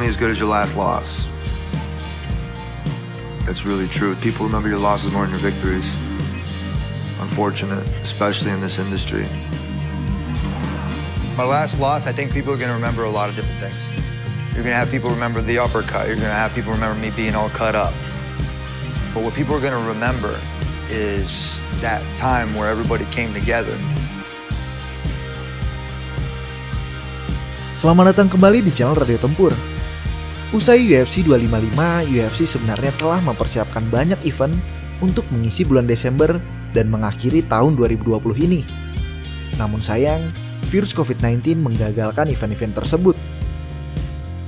only as good as your last loss. That's really true. People remember your losses more than your victories. Unfortunate, especially in this industry. My last loss, I think people are going to remember a lot of different things. You're going to have people remember the uppercut. You're going to have people remember me being all cut up. But what people are going to remember is that time where everybody came together. Selamat datang kembali di channel Radio Tempur. Usai UFC 255, UFC sebenarnya telah mempersiapkan banyak event untuk mengisi bulan Desember dan mengakhiri tahun 2020 ini. Namun sayang, virus COVID-19 menggagalkan event-event tersebut.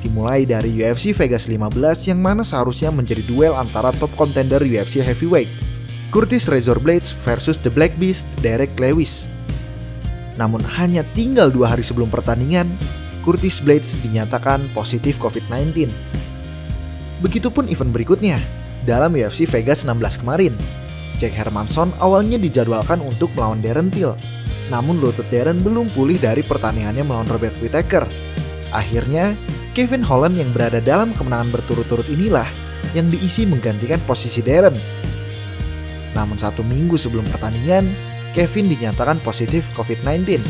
Dimulai dari UFC Vegas 15 yang mana seharusnya menjadi duel antara top contender UFC heavyweight, Curtis Razor Blaydes versus The Black Beast, Derek Lewis. Namun hanya tinggal 2 hari sebelum pertandingan, Curtis Blaydes dinyatakan positif COVID-19. Begitupun event berikutnya, dalam UFC Vegas 16 kemarin, Jack Hermansson awalnya dijadwalkan untuk melawan Darren Till. Namun lutut Darren belum pulih dari pertandingannya melawan Robert Whittaker. Akhirnya, Kevin Holland yang berada dalam kemenangan berturut-turut inilah yang diisi menggantikan posisi Darren. Namun 1 minggu sebelum pertandingan, Kevin dinyatakan positif COVID-19.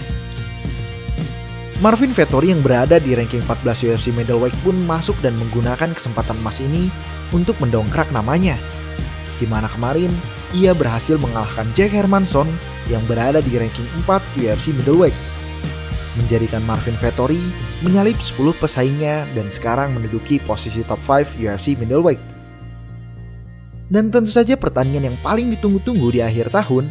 Marvin Vettori yang berada di ranking 14 UFC middleweight pun masuk dan menggunakan kesempatan emas ini untuk mendongkrak namanya, di mana kemarin ia berhasil mengalahkan Jack Hermansson yang berada di ranking 4 UFC middleweight, menjadikan Marvin Vettori menyalip 10 pesaingnya dan sekarang menduduki posisi top 5 UFC middleweight. Dan tentu saja pertandingan yang paling ditunggu-tunggu di akhir tahun,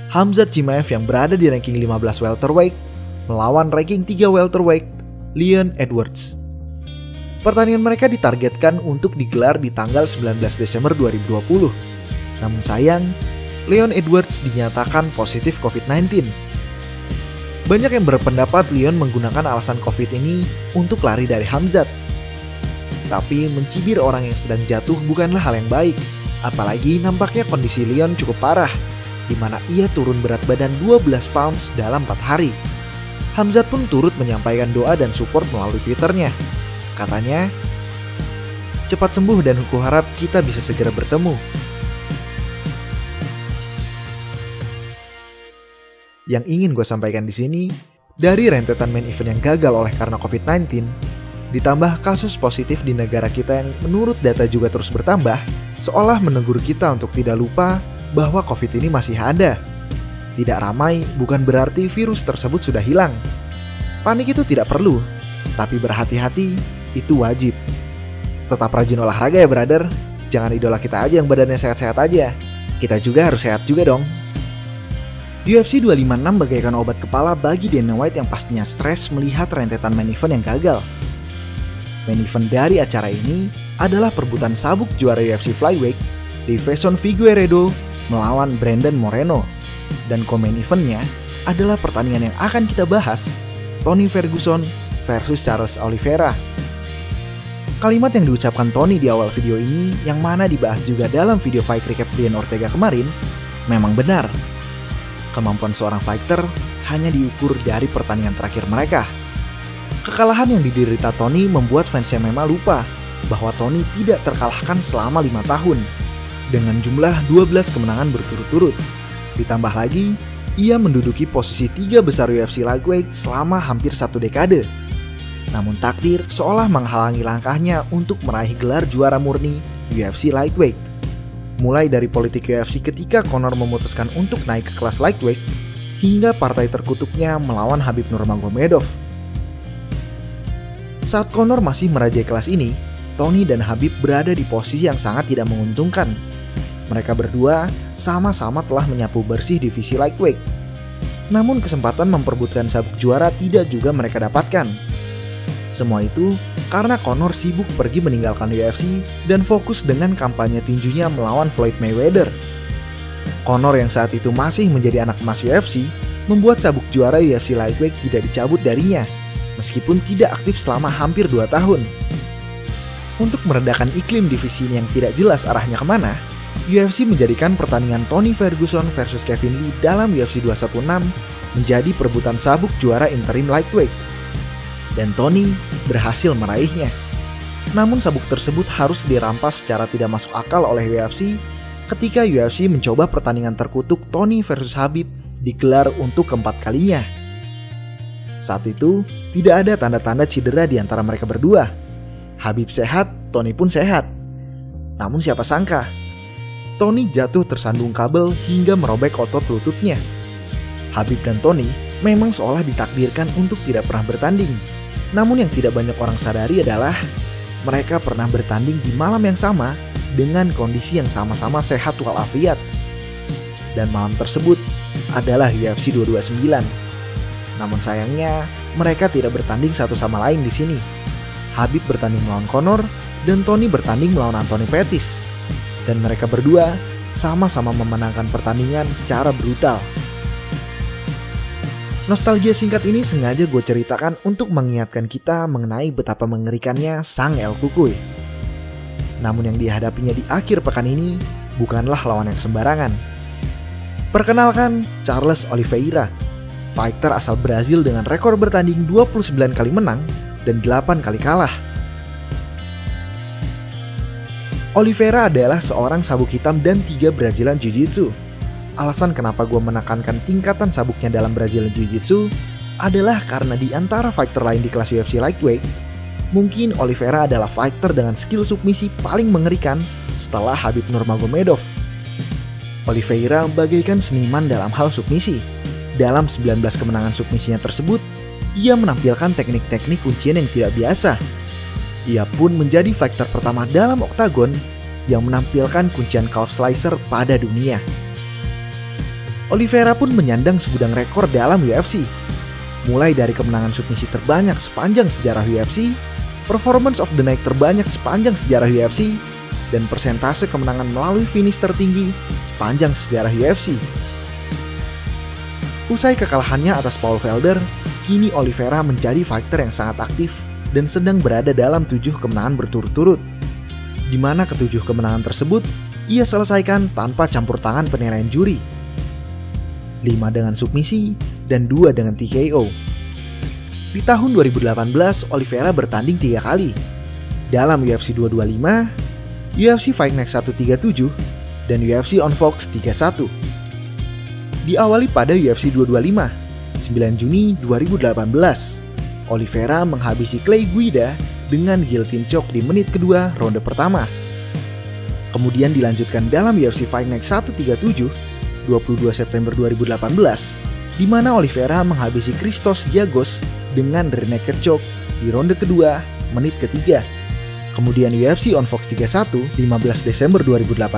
Khamzat Chimaev yang berada di ranking 15 welterweight melawan ranking 3 welterweight, Leon Edwards. Pertandingan mereka ditargetkan untuk digelar di tanggal 19 Desember 2020. Namun sayang, Leon Edwards dinyatakan positif COVID-19. Banyak yang berpendapat Leon menggunakan alasan COVID ini untuk lari dari Khamzat. Tapi mencibir orang yang sedang jatuh bukanlah hal yang baik. Apalagi nampaknya kondisi Leon cukup parah, di mana ia turun berat badan 12 pounds dalam 4 hari. Khamzat pun turut menyampaikan doa dan support melalui Twitternya. Katanya, "Cepat sembuh dan aku harap kita bisa segera bertemu." Yang ingin gue sampaikan di sini, dari rentetan main event yang gagal oleh karena COVID-19, ditambah kasus positif di negara kita yang menurut data juga terus bertambah, seolah menegur kita untuk tidak lupa bahwa COVID ini masih ada. Tidak ramai bukan berarti virus tersebut sudah hilang. Panik itu tidak perlu, tapi berhati-hati itu wajib. Tetap rajin olahraga ya brother. Jangan idola kita aja yang badannya sehat-sehat aja. Kita juga harus sehat juga dong. UFC 256 bagaikan obat kepala bagi Dana White yang pastinya stres melihat rentetan main event yang gagal. Main event dari acara ini adalah perebutan sabuk juara UFC Flyweight, Deiveson Figueiredo melawan Brandon Moreno. Dan co-main eventnya adalah pertandingan yang akan kita bahas, Tony Ferguson versus Charles Oliveira. Kalimat yang diucapkan Tony di awal video ini, yang mana dibahas juga dalam video fight recap Brian Ortega kemarin, memang benar. Kemampuan seorang fighter hanya diukur dari pertandingan terakhir mereka. Kekalahan yang diderita Tony membuat fans MMA lupa bahwa Tony tidak terkalahkan selama 5 tahun, dengan jumlah 12 kemenangan berturut-turut. Ditambah lagi, ia menduduki posisi 3 besar UFC lightweight selama hampir 1 dekade. Namun takdir seolah menghalangi langkahnya untuk meraih gelar juara murni UFC lightweight. Mulai dari politik UFC ketika Conor memutuskan untuk naik ke kelas lightweight, hingga partai terkutuknya melawan Khabib Nurmagomedov. Saat Conor masih merajai kelas ini, Tony dan Khabib berada di posisi yang sangat tidak menguntungkan. Mereka berdua sama-sama telah menyapu bersih divisi lightweight. Namun kesempatan memperebutkan sabuk juara tidak juga mereka dapatkan. Semua itu karena Conor sibuk pergi meninggalkan UFC dan fokus dengan kampanye tinjunya melawan Floyd Mayweather. Conor yang saat itu masih menjadi anak emas UFC membuat sabuk juara UFC lightweight tidak dicabut darinya, meskipun tidak aktif selama hampir 2 tahun. Untuk meredakan iklim divisi ini yang tidak jelas arahnya kemana, UFC menjadikan pertandingan Tony Ferguson versus Kevin Lee dalam UFC 216 menjadi perebutan sabuk juara interim lightweight. Dan Tony berhasil meraihnya. Namun sabuk tersebut harus dirampas secara tidak masuk akal oleh UFC ketika UFC mencoba pertandingan terkutuk Tony versus Khabib digelar untuk keempat kalinya. Saat itu, tidak ada tanda-tanda cedera di antara mereka berdua. Khabib sehat, Tony pun sehat. Namun siapa sangka, Tony jatuh tersandung kabel hingga merobek otot lututnya. Khabib dan Tony memang seolah ditakdirkan untuk tidak pernah bertanding. Namun yang tidak banyak orang sadari adalah mereka pernah bertanding di malam yang sama dengan kondisi yang sama-sama sehat walafiat. Dan malam tersebut adalah UFC 229. Namun sayangnya, mereka tidak bertanding satu sama lain di sini. Khabib bertanding melawan Conor dan Tony bertanding melawan Anthony Pettis. Dan mereka berdua sama-sama memenangkan pertandingan secara brutal. Nostalgia singkat ini sengaja gue ceritakan untuk mengingatkan kita mengenai betapa mengerikannya sang El Cucuy. Namun yang dihadapinya di akhir pekan ini bukanlah lawan yang sembarangan. Perkenalkan Charles Oliveira, fighter asal Brazil dengan rekor bertanding 29 kali menang dan 8 kali kalah. Oliveira adalah seorang sabuk hitam dan 3 Brazilian Jiu-Jitsu. Alasan kenapa gue menekankan tingkatan sabuknya dalam Brazilian Jiu-Jitsu adalah karena di antara fighter lain di kelas UFC Lightweight, mungkin Oliveira adalah fighter dengan skill submisi paling mengerikan setelah Khabib Nurmagomedov. Oliveira bagaikan seniman dalam hal submisi. Dalam 19 kemenangan submisinya tersebut, ia menampilkan teknik-teknik kuncian yang tidak biasa. Ia pun menjadi fighter pertama dalam oktagon yang menampilkan kuncian calf slicer pada dunia. Oliveira pun menyandang segudang rekor dalam UFC. Mulai dari kemenangan submisi terbanyak sepanjang sejarah UFC, performance of the night terbanyak sepanjang sejarah UFC, dan persentase kemenangan melalui finish tertinggi sepanjang sejarah UFC. Usai kekalahannya atas Paul Felder, kini Oliveira menjadi fighter yang sangat aktif dan sedang berada dalam 7 kemenangan berturut-turut. Di mana ke-7 kemenangan tersebut, ia selesaikan tanpa campur tangan penilaian juri. 5 dengan submisi dan 2 dengan TKO. Di tahun 2018, Oliveira bertanding 3 kali. Dalam UFC 225, UFC Fight Night 137, dan UFC on Fox 31. Diawali pada UFC 225, 9 Juni 2018, Oliveira menghabisi Clay Guida dengan guillotine choke di menit kedua ronde pertama. Kemudian dilanjutkan dalam UFC Fight Night 137, 22 September 2018, di mana Oliveira menghabisi Christos Giagos dengan rear naked choke di ronde kedua, menit ketiga. Kemudian UFC on Fox 31, 15 Desember 2018,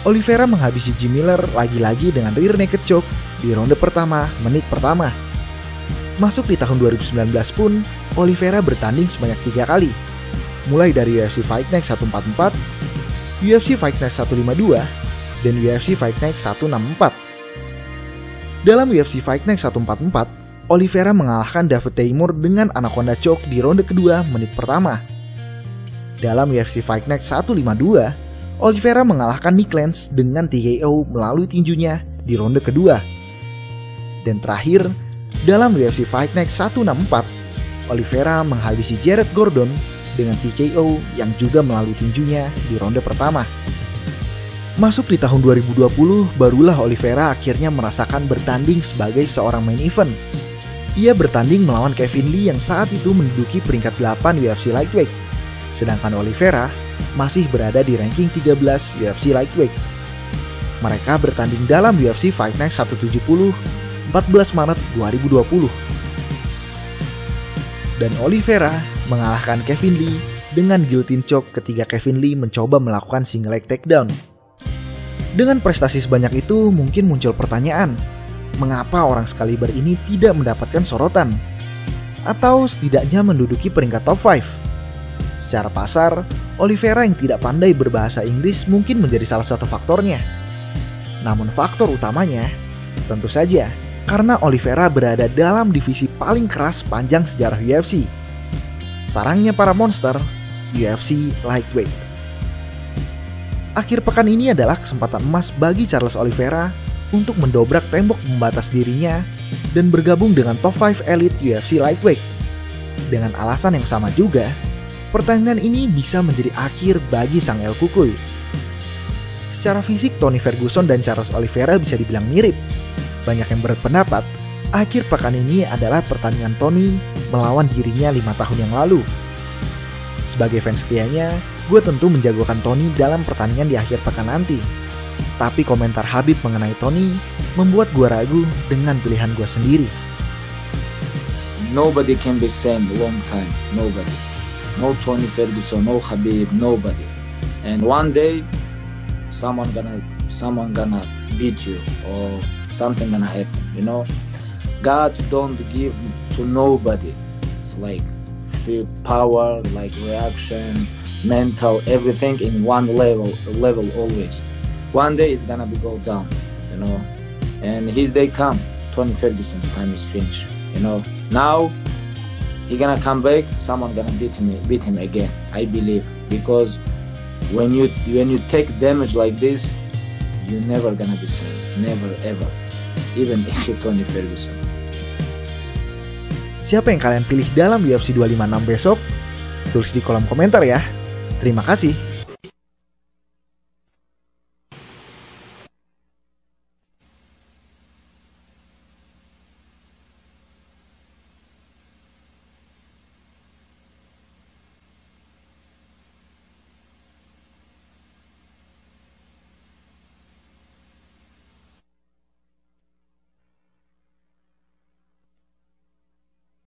Oliveira menghabisi Jim Miller lagi-lagi dengan rear naked choke di ronde pertama, menit pertama. Masuk di tahun 2019 pun, Oliveira bertanding sebanyak 3 kali, mulai dari UFC Fight Night 144, UFC Fight Night 152, dan UFC Fight Night 164. Dalam UFC Fight Night 144, Oliveira mengalahkan David Teymur dengan Anaconda Choke di ronde kedua, menit pertama. Dalam UFC Fight Night 152, Oliveira mengalahkan Nick Lentz dengan TKO melalui tinjunya di ronde kedua. Dan terakhir, dalam UFC Fight Night 164, Oliveira menghabisi Jared Gordon dengan TKO yang juga melalui tinjunya di ronde pertama. Masuk di tahun 2020, barulah Oliveira akhirnya merasakan bertanding sebagai seorang main event. Ia bertanding melawan Kevin Lee yang saat itu menduduki peringkat 8 UFC Lightweight. Sedangkan Oliveira masih berada di ranking 13 UFC Lightweight. Mereka bertanding dalam UFC Fight Night 170, 14 Maret 2020. Dan Oliveira mengalahkan Kevin Lee dengan guillotine choke ketika Kevin Lee mencoba melakukan single leg takedown. Dengan prestasi sebanyak itu, mungkin muncul pertanyaan, mengapa orang sekaliber ini tidak mendapatkan sorotan? Atau setidaknya menduduki peringkat top 5? Secara pasar, Oliveira yang tidak pandai berbahasa Inggris mungkin menjadi salah satu faktornya. Namun faktor utamanya, tentu saja, karena Oliveira berada dalam divisi paling keras panjang sejarah UFC. Sarangnya para monster, UFC Lightweight. Akhir pekan ini adalah kesempatan emas bagi Charles Oliveira untuk mendobrak tembok pembatas dirinya dan bergabung dengan top 5 elite UFC Lightweight. Dengan alasan yang sama juga, pertandingan ini bisa menjadi akhir bagi sang El Cucuy. Secara fisik, Tony Ferguson dan Charles Oliveira bisa dibilang mirip. Banyak yang berpendapat, akhir pekan ini adalah pertandingan Tony melawan dirinya 5 tahun yang lalu. Sebagai fans setianya, gue tentu menjagokan Tony dalam pertandingan di akhir pekan nanti. Tapi komentar Khabib mengenai Tony membuat gue ragu dengan pilihan gue sendiri. Nobody can be same long time. Nobody. No Tony Ferguson, no Khabib, nobody. And one day, someone gonna beat you or something gonna happen. You know, God don't give to nobody. It's like feel power, like reaction, mental, everything in one level always. One day it's gonna be go down, you know. And his day come. Tony Ferguson's time is finished. You know. Now he gonna come back. Someone gonna beat him again. I believe, because when you take damage like this, you never gonna be same. Never ever. Even if you Tony Ferguson. Siapa yang kalian pilih dalam UFC 256 besok? Tulis di kolom komentar ya. Terima kasih.